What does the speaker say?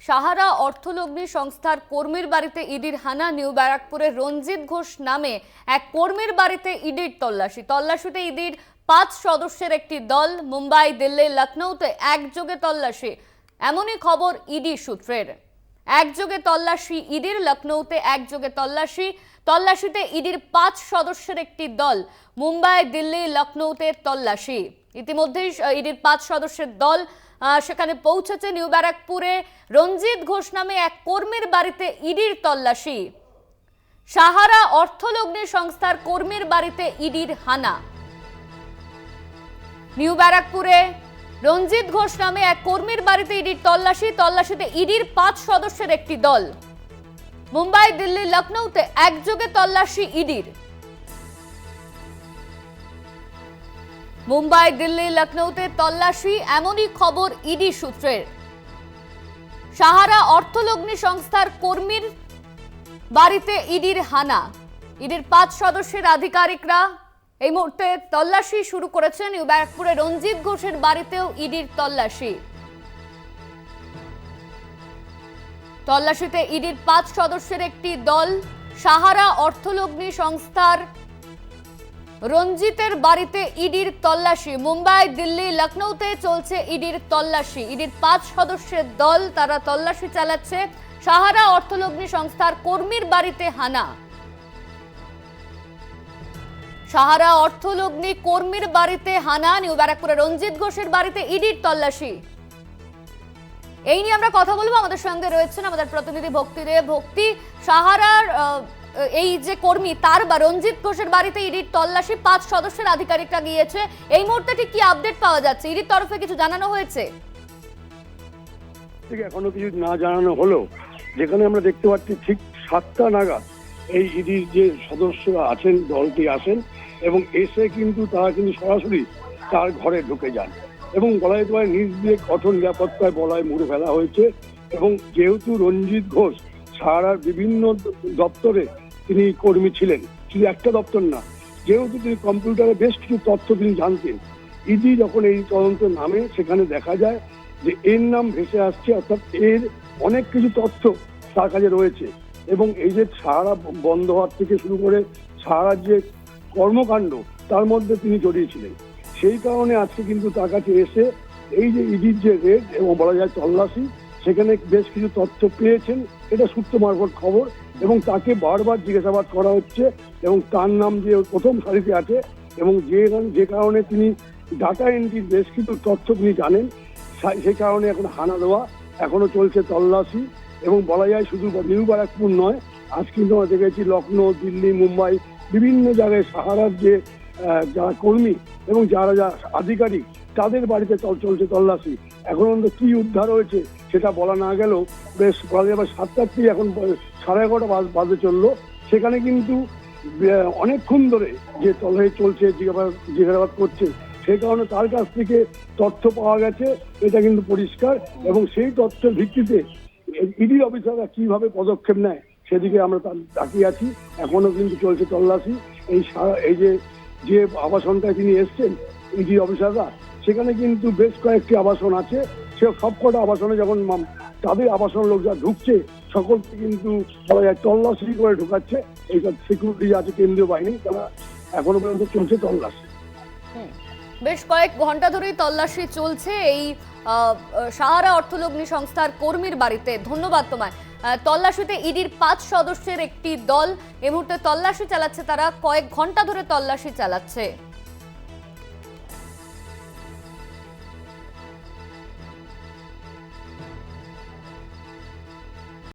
সাহারা অর্থলগ্নি সংস্থার কর্মীর বাড়িতে ইডির হানা। নিউ ব্যারাকপুরের রঞ্জিত ঘোষ নামে এক কর্মীর বাড়িতে ইডির তল্লাশিতে ইডির 5 সদস্যের একটি দল মুম্বাই, দিল্লি, লখনৌতে একযোগে তল্লাশি। এমনই খবর ইডি সূত্রের। একযোগে তল্লাশি ইডির, লখনৌতে একযোগে তল্লাশিতে ইডির 5 সদস্যের একটি দল মুম্বাই, দিল্লি, লখনৌতে তল্লাশি। ইতিমধ্যেই ইডির 5 সদস্যের দল সেখানে পৌঁছেছে। নিউ ব্যারাকপুরে রঞ্জিত ঘোষ নামে এক কর্মীর বাড়িতে ইডির তল্লাশি। সাহারা অর্থলগ্নি সংস্থার কর্মীর বাড়িতে ইডির হানা। নিউ ব্যারাকপুরে রঞ্জিত ঘোষ নামে এক কর্মীর বাড়িতে ইডির তল্লাশিতে ইডির 5 সদস্যের একটি দল মুম্বাই, দিল্লি, লখনৌতে একযোগে তল্লাশি ইডির। মুম্বাই, দিল্লি, লখনৌতে তল্লাশি, এমনই খবর ইডি সূত্রের। সাহারা অর্থলগ্নি সংস্থার কর্মীর বাড়িতে ইডির হানা। ইডির 5 সদস্যের আধিকারিকরা এই মুহূর্তে তল্লাশি শুরু করেছেন। নিউ ব্যারাকপুরে রঞ্জিত ঘোষের বাড়িতেও ইডির তল্লাশিতে ইডির 5 সদস্যের একটি দল সাহারা অর্থলগ্নি সংস্থার রঞ্জিতের বাড়িতে ইডির তল্লাশি। মুম্বাই, দিল্লি, লখনৌতে চলছে ইডির তল্লাশি। ইডির 5 সদস্যের দল তারা তল্লাশি চালাচ্ছে। সাহারা অর্থলগ্নি সংস্থার কর্মীর বাড়িতে হানা। সাহারা অর্থলগ্নি কর্মীর বাড়িতে হানা। নিউ ব্যারাকপুরে রঞ্জিত ঘোষের বাড়িতে ইডির তল্লাশি। এই নিয়ে আমরা কথা বলবো। আমাদের সঙ্গে রয়েছেন আমাদের প্রতিনিধি ভক্তি। সাহারার এই যে কর্মী তার বা রঞ্জিত ঘোষের বাড়িতে ইডির তল্লাশি, 5 সদস্যের আধিকারিকরা গিয়েছে। এই মুহূর্তে ঠিক কি আপডেট পাওয়া যাচ্ছে? ইডির তরফে কিছু জানানো হয়েছে? এখনো কিছু না জানানো হলো, যেখানে আমরা দেখতে পাচ্ছি ঠিক 7টা নাগাদ এই ইডির যে সদস্যরা আছেন, দলটি আসেন এবং এসে কিন্তু তারা কিন্তু সরাসরি তার ঘরে ঢুকে যান এবং বলা যেতে পারে নিজ দিয়ে কঠোর নিরাপত্তায় বলায় মুড়ে ফেলা হয়েছে। এবং যেহেতু রঞ্জিত ঘোষ সাহারার বিভিন্ন দপ্তরে তিনি কর্মী ছিলেন, শুধু একটা দপ্তর না, যেহেতু তিনি কম্পিউটারে বেশ কিছু তথ্য তিনি জানতেন, ইডি যখন এই তদন্তে নামে সেখানে দেখা যায় যে এর নাম ভেসে আসছে, অর্থাৎ এর অনেক কিছু তথ্য তার কাছে রয়েছে। এবং এই যে সাহারা বন্ধ হওয়ার থেকে শুরু করে সাহারার যে কর্মকাণ্ড তার মধ্যে তিনি জড়িয়েছিলেন। সেই কারণে আজকে কিন্তু তার কাছে এসে এই যে ইডির যে রেড এবং বলা যায় তল্লাশি, সেখানে বেশ কিছু তথ্য পেয়েছেন, এটা সূত্র মারফত খবর। এবং তাকে বারবার জিজ্ঞাসাবাদ করা হচ্ছে এবং তার নাম যে প্রথম সারিতে আছে এবং যে কারণে তিনি ডাটা এন্ট্রির বেশ কিছু তথ্য তিনি জানেন, সেই কারণে এখন হানা দেওয়া, এখনো চলছে তল্লাশি। এবং বলা যায় শুধু নিউ ব্যারাকপুর নয়, আজ কিন্তু আমরা দেখেছি লখনৌ, দিল্লি, মুম্বাই, বিভিন্ন জায়গায় সাহারার যে যারা কর্মী এবং যারা আধিকারিক তাদের বাড়িতে চলছে তল্লাশি। এখন অন্তত কি উদ্ধার হয়েছে সেটা বলা না গেলেও বেশ বলা যাবে 7টার থেকে এখন 11:30 বাজে চললো। সেখানে কিন্তু অনেকক্ষণ ধরে যে তল্লাশি চলছে, জিজ্ঞাসাবাদ করছে, সেই কারণে তার কাছ থেকে তথ্য পাওয়া গেছে, এটা কিন্তু পরিষ্কার। এবং সেই তথ্যের ভিত্তিতে ইডি অফিসাররা কিভাবে পদক্ষেপ নেয় সেদিকে আমরা তাকিয়ে আছি। এখনো কিন্তু চলছে তল্লাশি। এই যে আবাসনটায় তিনি এসছেন ইডি অফিসাররা, সেখানে কিন্তু বেশ কয়েকটি আবাসন আছে। সে সবকটা আবাসনে যখন তাদের আবাসন লোক যা ঢুকছে সকলকে কিন্তু বলা যায় তল্লাশি করে ঢুকাচ্ছে। এই সিকিউরিটি আছে কেন্দ্রীয় বাহিনী, তারা এখনো পর্যন্ত চলছে তল্লাশি। বেশ কয়েক ঘন্টা ধরেই তল্লাশি চলছে এই সাহারা অর্থলগ্নি সংস্থার কর্মীর বাড়িতে। ধন্যবাদ তোমায়। তল্লাশিতে ইডির 5 সদস্যের একটি দল এই মুহূর্তে তল্লাশি চালাচ্ছে, তারা কয়েক ঘন্টা ধরে তল্লাশি চালাচ্ছে।